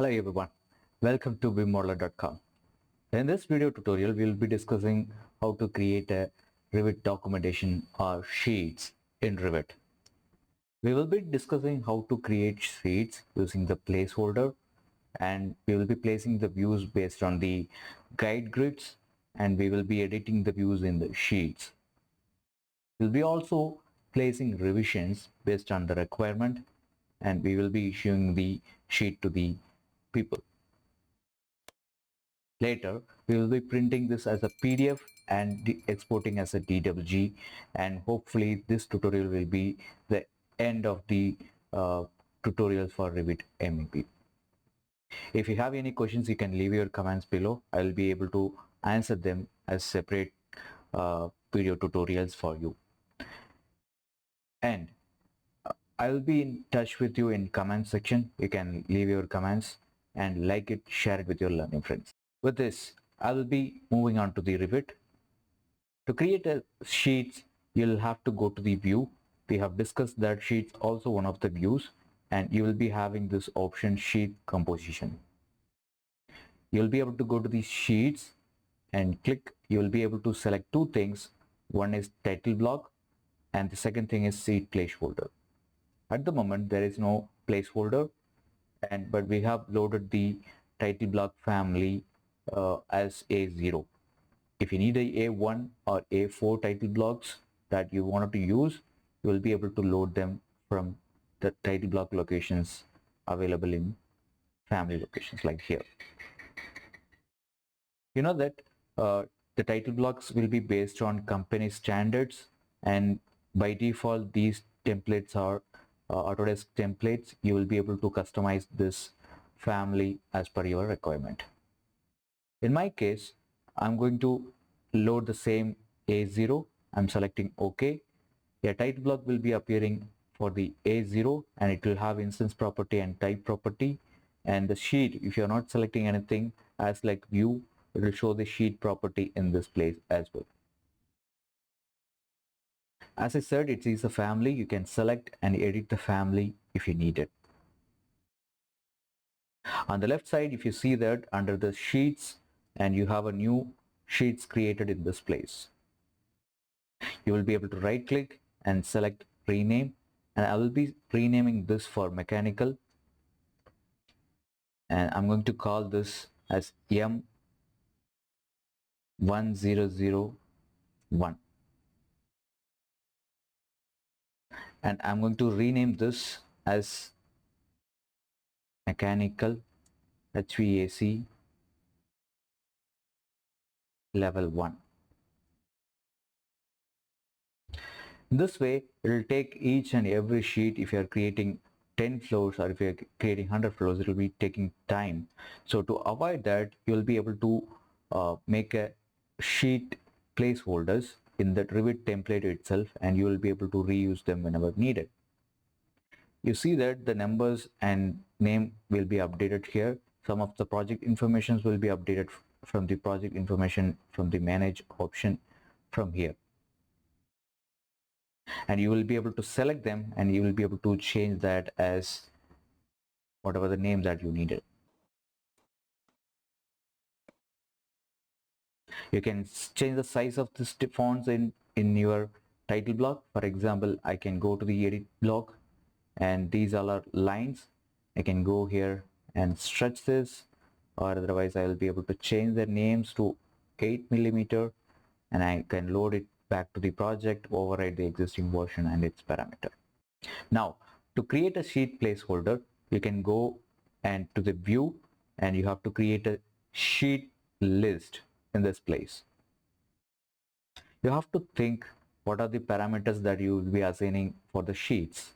Hello everyone, welcome to bimmodeler.com. In this video tutorial, we will be discussing how to create a Revit documentation or sheets in Revit. We will be discussing how to create sheets using the placeholder, and we will be placing the views based on the guide grids, and we will be editing the views in the sheets. We'll be also placing revisions based on the requirement, and we will be issuing the sheet to the people. Later, we will be printing this as a PDF and exporting as a DWG, and hopefully this tutorial will be the end of the tutorials for Revit MEP. If you have any questions, you can leave your comments below. I will be able to answer them as separate video tutorials for you. And I will be in touch with you in comment section. You can leave your comments and like it, share it with your learning friends. With this, I will be moving on to the Revit. To create a sheets, you'll have to go to the view. We have discussed that sheets also one of the views, and you will be having this option sheet composition. You'll be able to go to the sheets and click. You'll be able to select two things. One is title block and the second thing is sheet placeholder. At the moment there is no placeholder, but we have loaded the title block family as A0. If you need a A1 or A4 title blocks that you wanted to use, you will be able to load them from the title block locations available in family locations like here. You know that the title blocks will be based on company standards, and by default these templates are Autodesk templates. You will be able to customize this family as per your requirement. In my case, I'm going to load the same A0. I'm selecting OK. A title block will be appearing for the A0, and it will have instance property and type property. And the sheet, if you're not selecting anything as like view, it will show the sheet property in this place as well. As I said, it is a family. You can select and edit the family if you need it. On the left side, if you see that under the sheets, and you have a new sheets created in this place, you will be able to right click and select rename, and I will be renaming this for mechanical, and I'm going to call this as M1001, and I'm going to rename this as mechanical HVAC level 1. This way, it will take each and every sheet. If you are creating 10 floors or if you are creating 100 floors, it will be taking time. So to avoid that, you will be able to make a sheet placeholders in the Revit template itself, and you will be able to reuse them whenever needed. You see that the numbers and name will be updated here. Some of the project informations will be updated from the project information from the manage option from here. And you will be able to select them, and you will be able to change that as whatever the name that you needed. You can change the size of the fonts in your title block. For example, I can go to the edit block, and these all are lines. I can go here and stretch this, or otherwise I will be able to change the names to 8 millimeter, and I can load it back to the project, override the existing version and its parameter. Now, to create a sheet placeholder, you can go and to the view, and you have to create a sheet list in this place. You have to think what are the parameters that you will be assigning for the sheets.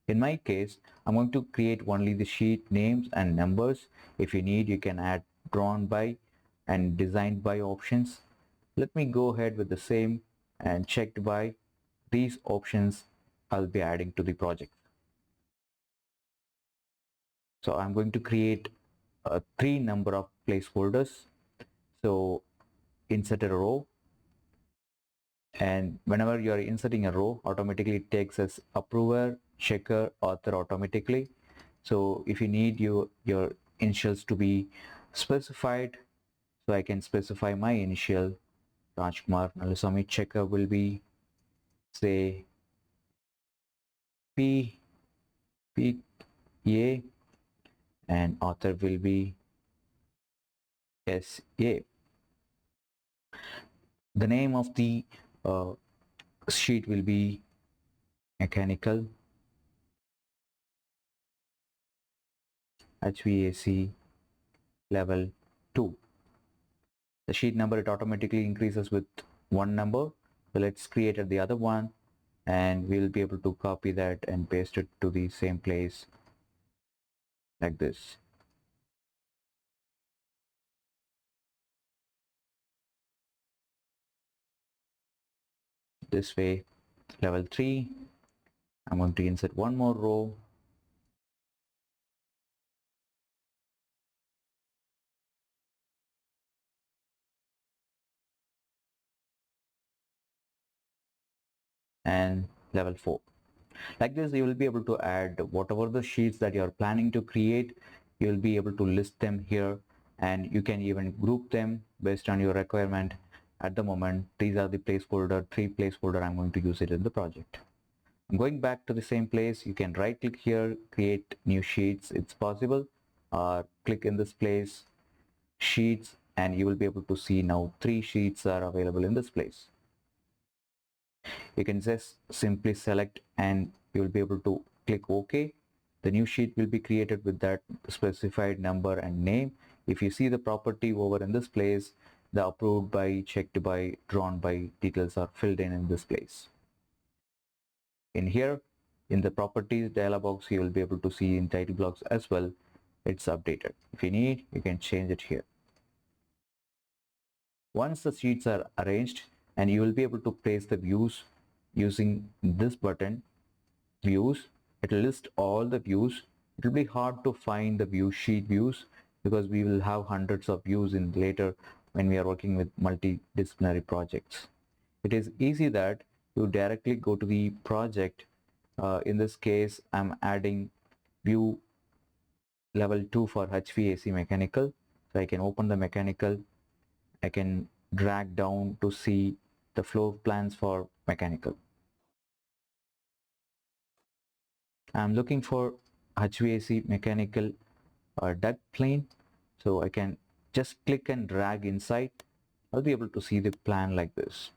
In my case, I'm going to create only the sheet names and numbers. If you need, you can add drawn by and designed by options. Let me go ahead with the same and checked by. These options I'll be adding to the project. So I'm going to create 3 number of placeholders. So insert a row, and whenever you are inserting a row, automatically it takes as approver, checker, author automatically. So if you need, your initials to be specified. So I can specify my initial. Rajkumar.nallusamy. Checker will be, say, P A, and author will be SA. The name of the sheet will be mechanical HVAC level 2. The sheet number, it automatically increases with one number. So let's create the other one, and we'll be able to copy that and paste it to the same place like this. This way, level 3. I'm going to insert one more row. And level 4. Like this, you will be able to add whatever the sheets that you are planning to create. You will be able to list them here, and you can even group them based on your requirement. At the moment, these are the placeholder, 3 placeholder I'm going to use it in the project. I'm going back to the same place. You can right click here, create new sheets. It's possible. Click in this place, sheets, and you will be able to see now 3 sheets are available in this place. You can just simply select and you will be able to click OK. The new sheet will be created with that specified number and name. If you see the property over in this place, the approved by, checked by, drawn by details are filled in this place. In here, in the properties dialog box, you will be able to see in title blocks as well, it's updated. If you need, you can change it here. Once the sheets are arranged, and you will be able to place the views using this button, views. It will list all the views. It will be hard to find the view sheet views because we will have hundreds of views in later when we are working with multidisciplinary projects. It is easy that you directly go to the project. In this case, I'm adding view level 2 for HVAC mechanical. So I can open the mechanical. I can drag down to see the floor plans for mechanical. I'm looking for HVAC mechanical duct plane, so I can just click and drag inside. I'll be able to see the plan like this.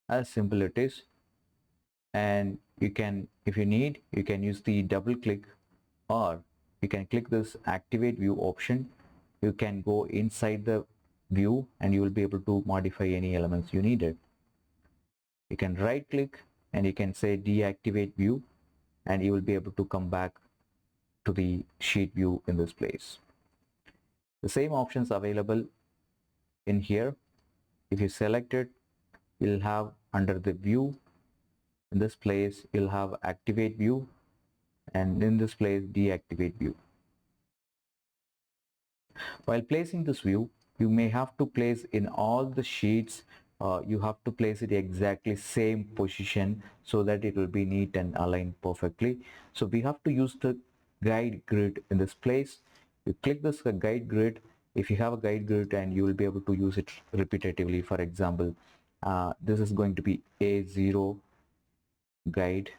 As simple it is. And you can, if you need, you can use the double click, or you can click this activate view option. You can go inside the view and you will be able to modify any elements you needed. You can right click and you can say deactivate view, and you will be able to come back to the sheet view in this place. The same options available in here. If you select it, you'll have under the view, in this place you'll have activate view, and in this place deactivate view. While placing this view, you may have to place in all the sheets, you have to place it exactly same position so that it will be neat and aligned perfectly. So we have to use the guide grid in this place. You click this guide grid. If you have a guide grid, and you will be able to use it repetitively. For example, this is going to be A0 guide,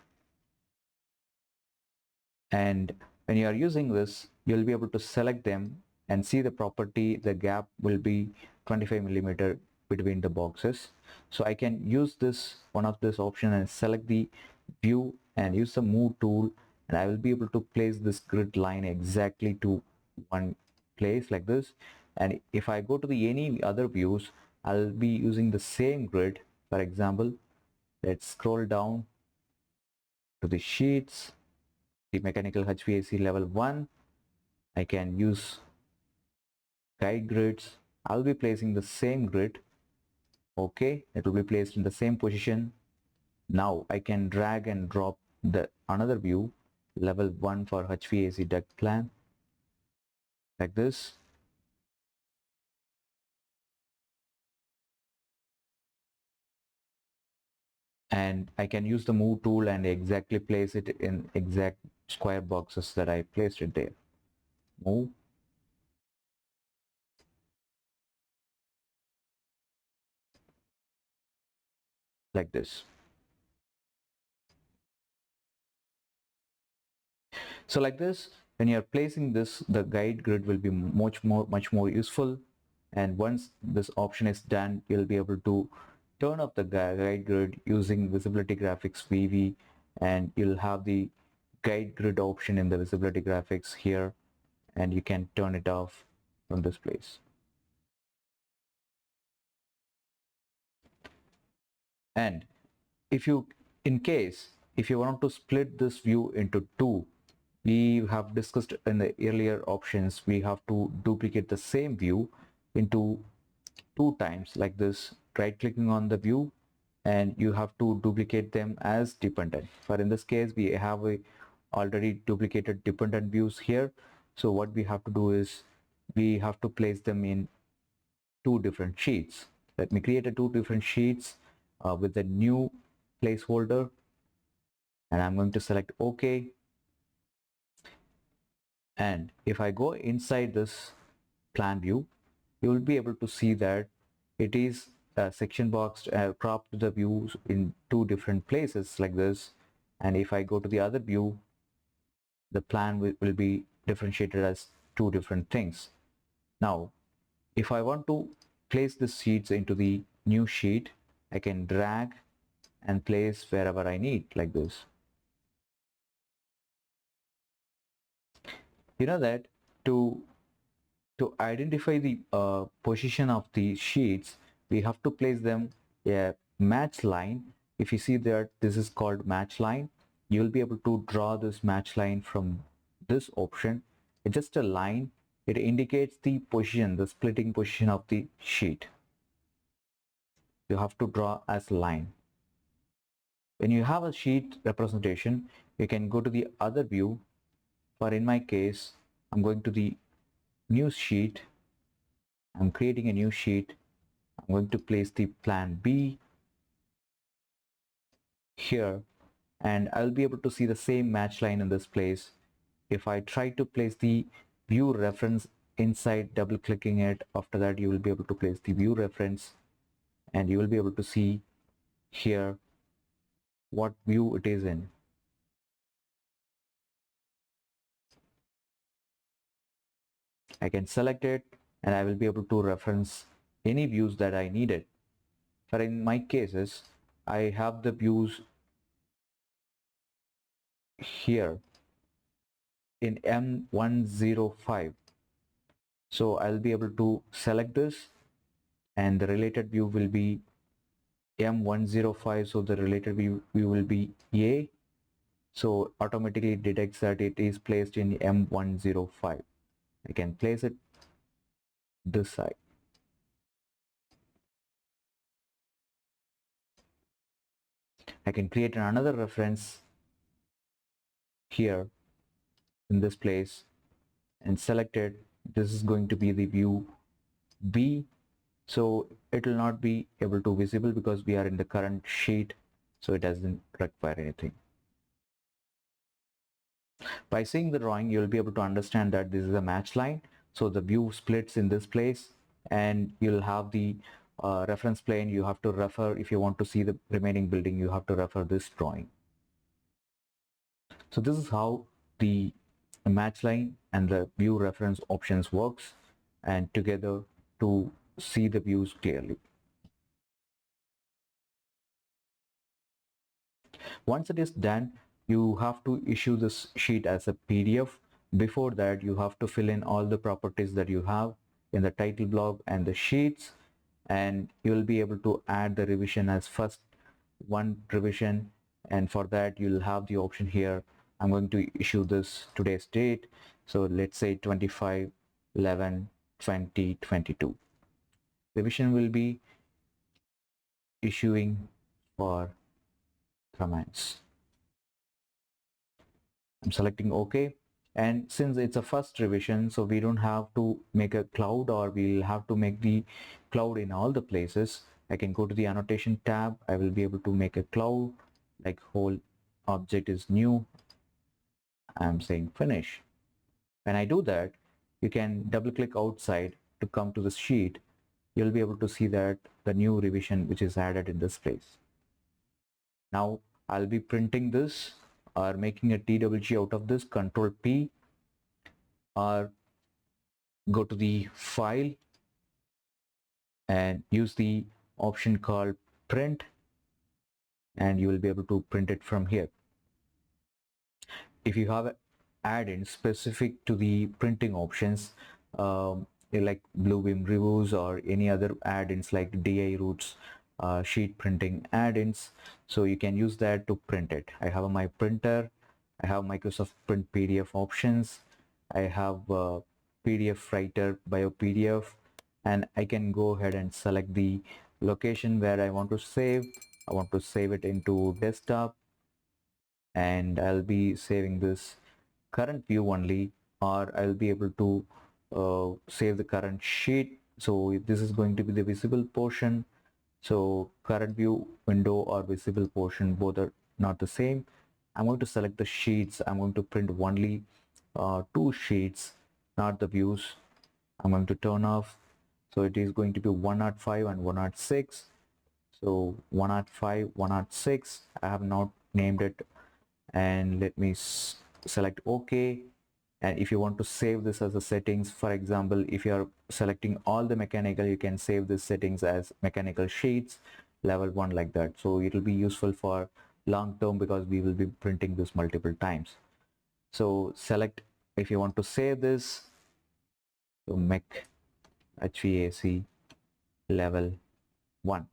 and when you are using this, you'll be able to select them and see the property. The gap will be 25 millimeter between the boxes. So I can use this one of this option and select the view and use the move tool, and I will be able to place this grid line exactly to one place like this. And if I go to the any other views, I'll be using the same grid. For example, let's scroll down to the sheets, the mechanical HVAC level 1. I can use guide grids. I'll be placing the same grid. Okay, it will be placed in the same position. Now I can drag and drop the another view, level 1 for HVAC duct plan, like this. And I can use the move tool and exactly place it in exact square boxes that I placed it there. Move. Like this. So like this, when you're placing this, the guide grid will be much more useful. And once this option is done, you'll be able to turn off the guide grid using visibility graphics VV, and you'll have the guide grid option in the visibility graphics here, and you can turn it off from this place. And if you, in case, if you want to split this view into two, we have discussed in the earlier options, we have to duplicate the same view into two times like this, right clicking on the view, and you have to duplicate them as dependent. For in this case, we have a already duplicated dependent views here. So what we have to do is we have to place them in two different sheets. Let me create a two different sheets with a new placeholder, and I'm going to select OK. And if I go inside this plan view, you will be able to see that it is section boxed, cropped the views in two different places like this. And if I go to the other view, the plan will be differentiated as two different things. Now, if I want to place the sheets into the new sheet, I can drag and place wherever I need like this. You know that to identify the position of the sheets, we have to place them a match line. If you see that this is called match line, you will be able to draw this match line from this option. It's just a line. It indicates the position, the splitting position of the sheet. You have to draw as a line. When you have a sheet representation, you can go to the other view. For in my case, I'm going to the new sheet. I'm creating a new sheet. I'm going to place the plan B here, and I'll be able to see the same match line in this place. If I try to place the view reference inside, double clicking it, after that you will be able to place the view reference, and you will be able to see here what view it is in. I can select it, and I will be able to reference any views that I needed. For in my cases, I have the views here in M105. So I'll be able to select this, and the related view will be M105. So the related view will be A. So automatically detects that it is placed in M105. I can place it this side. I can create another reference here in this place and select it. This is going to be the view B. So it will not be able to visible because we are in the current sheet, so it doesn't require anything. By seeing the drawing, you'll be able to understand that this is a match line. So the view splits in this place, and you'll have the reference plane. You have to refer, if you want to see the remaining building, you have to refer this drawing. So this is how the match line and the view reference options works, and together to see the views clearly. Once it is done, you have to issue this sheet as a PDF. Before that, you have to fill in all the properties that you have in the title block and the sheets, and you will be able to add the revision as first one revision. And for that, you'll have the option here. I'm going to issue this today's date, so let's say 25/11/2022. Revision will be issuing for comments. I'm selecting OK, and since it's a first revision, so we don't have to make a cloud, or we'll have to make the cloud in all the places. I can go to the annotation tab. I will be able to make a cloud, like whole object is new. I'm saying finish. When I do that, you can double click outside to come to the sheet. You'll be able to see that the new revision which is added in this place. Now I'll be printing this or making a TWG out of this. Control P, or go to the file and use the option called print, and you will be able to print it from here. If you have add-ins specific to the printing options, like Bluebeam reviews or any other add-ins like DI routes, sheet printing add-ins, so you can use that to print it. I have my printer, I have Microsoft Print PDF options, I have PDF writer bio PDF, and I can go ahead and select the location where I want to save. I want to save it into desktop, and I'll be saving this current view only, or I'll be able to save the current sheet. So this is going to be the visible portion. So current view window or visible portion, both are not the same. I'm going to select the sheets. I'm going to print only 2 sheets, not the views. I'm going to turn off. So it is going to be 105 and 106. So 105, 106. I have not named it, and let me select OK. And if you want to save this as a settings, for example, if you are selecting all the mechanical, you can save the settings as mechanical sheets level 1, like that. So it will be useful for long term because we will be printing this multiple times. So select if you want to save this. So mech HVAC level 1.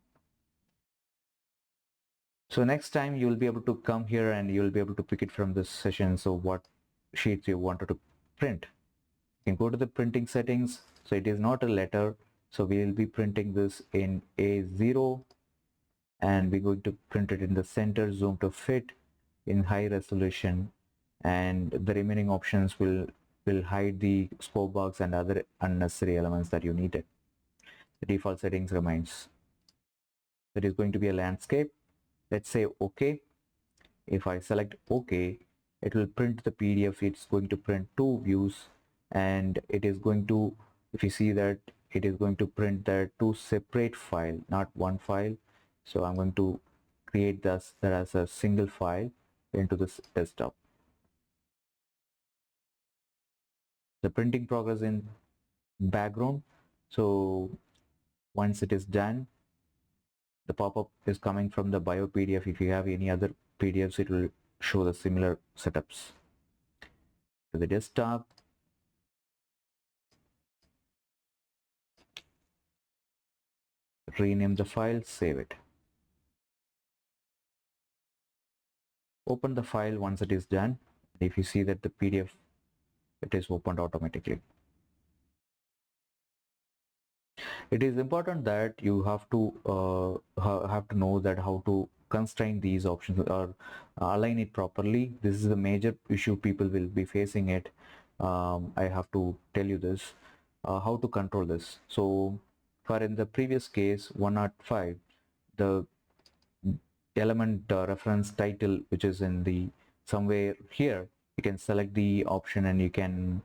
So next time you will be able to come here and you will be able to pick it from this session. So what sheets you wanted to print, you can go to the printing settings. So it is not a letter, so we will be printing this in A0, and we're going to print it in the center, zoom to fit, in high resolution, and the remaining options will hide the scope box and other unnecessary elements that you needed. The default settings remains. It is going to be a landscape. Let's say OK. If I select OK, it will print the PDF. It's going to print 2 views, and it is going to, if you see that, it is going to print the 2 separate file, not one file. So I'm going to create this that as a single file into this desktop. The printing progress in background. So once it is done, the pop-up is coming from the bio PDF. If you have any other PDFs, it will show the similar setups. To the desktop, rename the file, save it. Open the file once it is done. If you see that the PDF, it is opened automatically. It is important that you have to know that how to constrain these options or align it properly. This is a major issue people will be facing it. I have to tell you this, how to control this. So for in the previous case 105, the element reference title, which is in the somewhere here, you can select the option and you can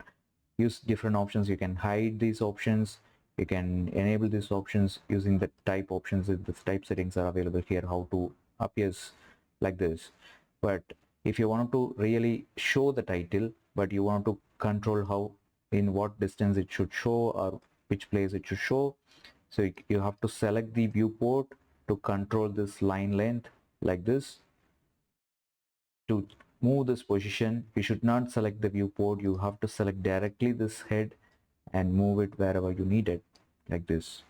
use different options. You can hide these options, you can enable these options using the type options. The type settings are available here, how to appears like this. But if you want to really show the title, but you want to control how, in what distance it should show or which place it should show, so you have to select the viewport to control this line length like this. To move this position, you should not select the viewport, you have to select directly this head and move it wherever you need it, like this.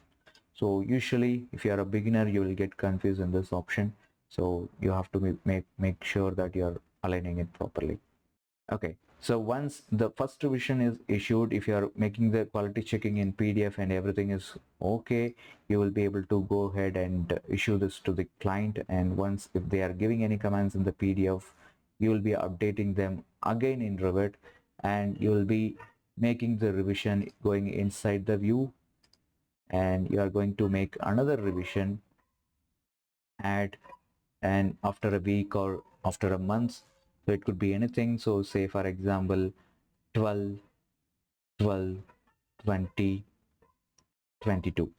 So usually if you are a beginner, you will get confused in this option, so you have to make sure that you are aligning it properly. Okay, so once the first revision is issued, if you are making the quality checking in PDF and everything is okay, you will be able to go ahead and issue this to the client. And once if they are giving any commands in the PDF, you will be updating them again in Revit, and you will be making the revision going inside the view, and you are going to make another revision, add, and after a week or after a month, So it could be anything. So say for example 12, 12, 20, 22.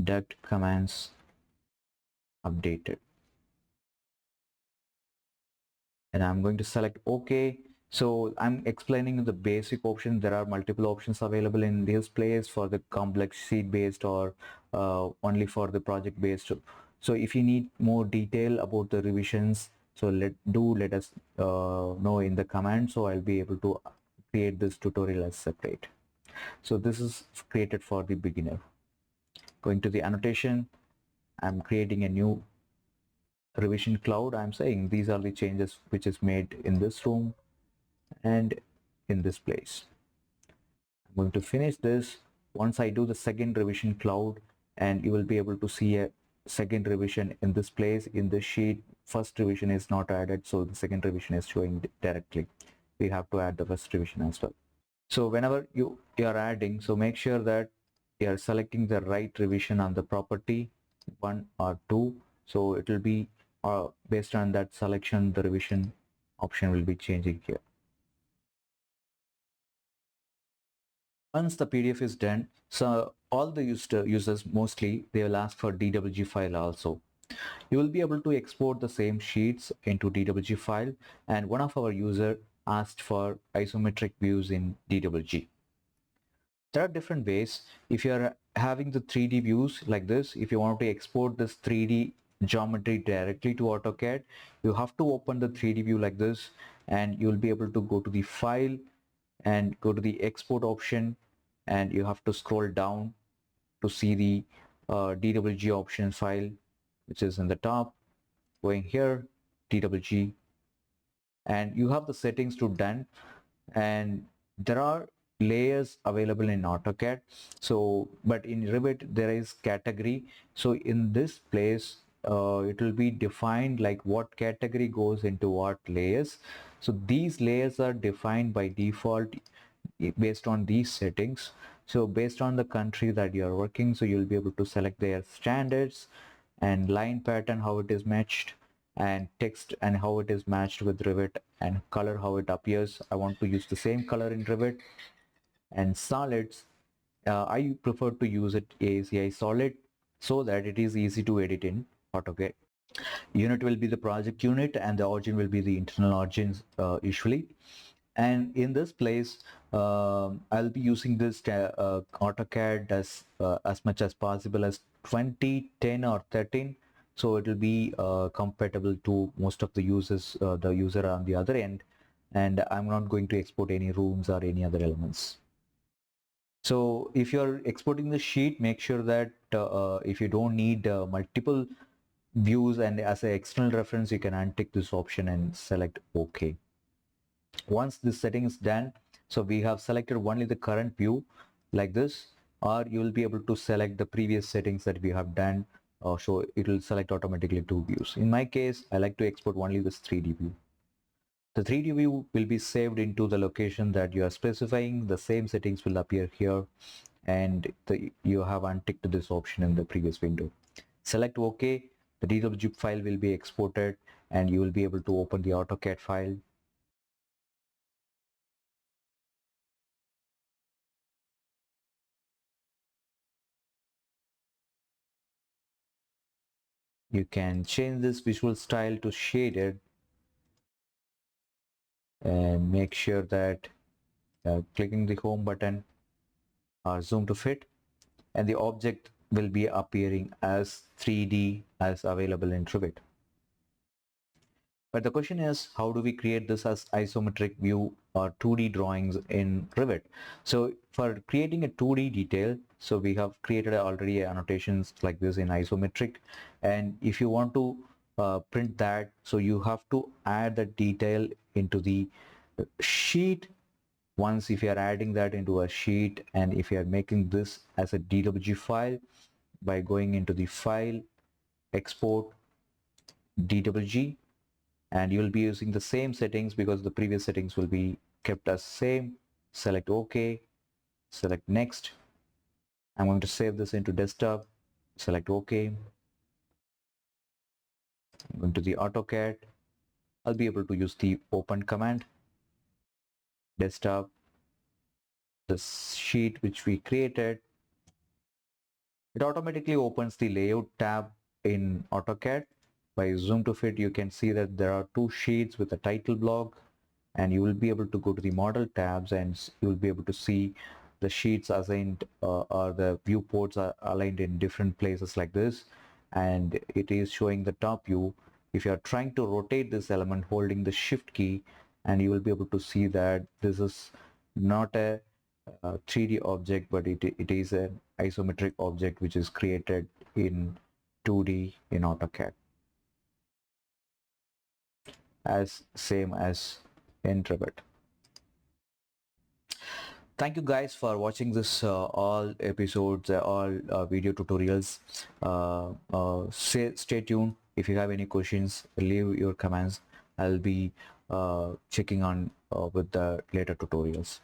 Duct commands updated. And I'm going to select OK. So I'm explaining the basic options. There are multiple options available in this place for the complex sheet based or only for the project based. So if you need more detail about the revisions, so let us know in the comments, so I'll be able to create this tutorial as separate. So this is created for the beginner. Going to the annotation, I'm creating a new revision cloud. I'm saying these are the changes which is made in this room and in this place. I'm going to finish this. Once I do the second revision cloud, and you will be able to see a second revision in this place in the sheet. First revision is not added, so the second revision is showing directly. We have to add the first revision as well. So whenever you are adding, so make sure that you are selecting the right revision on the property 1 or 2. So it will be based on that selection, the revision option will be changing here. Once the PDF is done, so all the users mostly they will ask for DWG file also. You will be able to export the same sheets into DWG file, and one of our user asked for isometric views in DWG. There are different ways. If you are having the 3D views like this, if you want to export this 3D geometry directly to AutoCAD, you have to open the 3D view like this, and you will be able to go to the file and go to the export option, and you have to scroll down to see the DWG option file, which is in the top. Going here, DWG, and you have the settings to done, and there are layers available in AutoCAD. So but in Revit there is category. So in this place it will be defined like what category goes into what layers. So these layers are defined by default based on these settings. So based on the country that you are working, so you'll be able to select their standards and line pattern, how it is matched, and text and how it is matched with Revit, and color how it appears. I want to use the same color in Revit. And solids, I prefer to use it ACI solid so that it is easy to edit in AutoCAD. Unit will be the project unit and the origin will be the internal origins usually. And in this place I'll be using this AutoCAD as much as possible as 20, 10 or 13, so it will be compatible to most of the users, the user on the other end, and I'm not going to export any rooms or any other elements. So if you're exporting the sheet, make sure that if you don't need multiple views and as an external reference, you can untick this option and select OK. Once this setting is done, so we have selected only the current view like this, or you will be able to select the previous settings that we have done, so it will select automatically 2 views. In my case, I like to export only this 3D view. The 3D view will be saved into the location that you are specifying. The same settings will appear here, and you have unticked this option in the previous window. Select OK. The DWG file will be exported, and you will be able to open the AutoCAD file. You can change this visual style to shaded and make sure that clicking the home button or zoom to fit, and the object will be appearing as 3D as available in Revit. But the question is, how do we create this as isometric view or 2D drawings in Revit? So for creating a 2D detail, so we have created already annotations like this in isometric, and if you want to print that, so you have to add the detail into the sheet. Once if you are adding that into a sheet, and if you are making this as a DWG file by going into the file, export, DWG, and you will be using the same settings because the previous settings will be kept as same. Select OK, select next. I'm going to save this into desktop, select OK. Going to the AutoCAD, I'll be able to use the open command, desktop, the sheet which we created. It automatically opens the layout tab in AutoCAD. By zoom to fit, you can see that there are two sheets with a title block, and you will be able to go to the model tabs and you will be able to see the sheets assigned or the viewports are aligned in different places like this, and it is showing the top view. If you are trying to rotate this element holding the shift key, and you will be able to see that this is not a 3D object, but it is an isometric object which is created in 2D in AutoCAD, as same as in Revit. Thank you guys for watching this all episodes, all video tutorials. Stay tuned. If you have any questions, leave your comments. I'll be checking on with the later tutorials.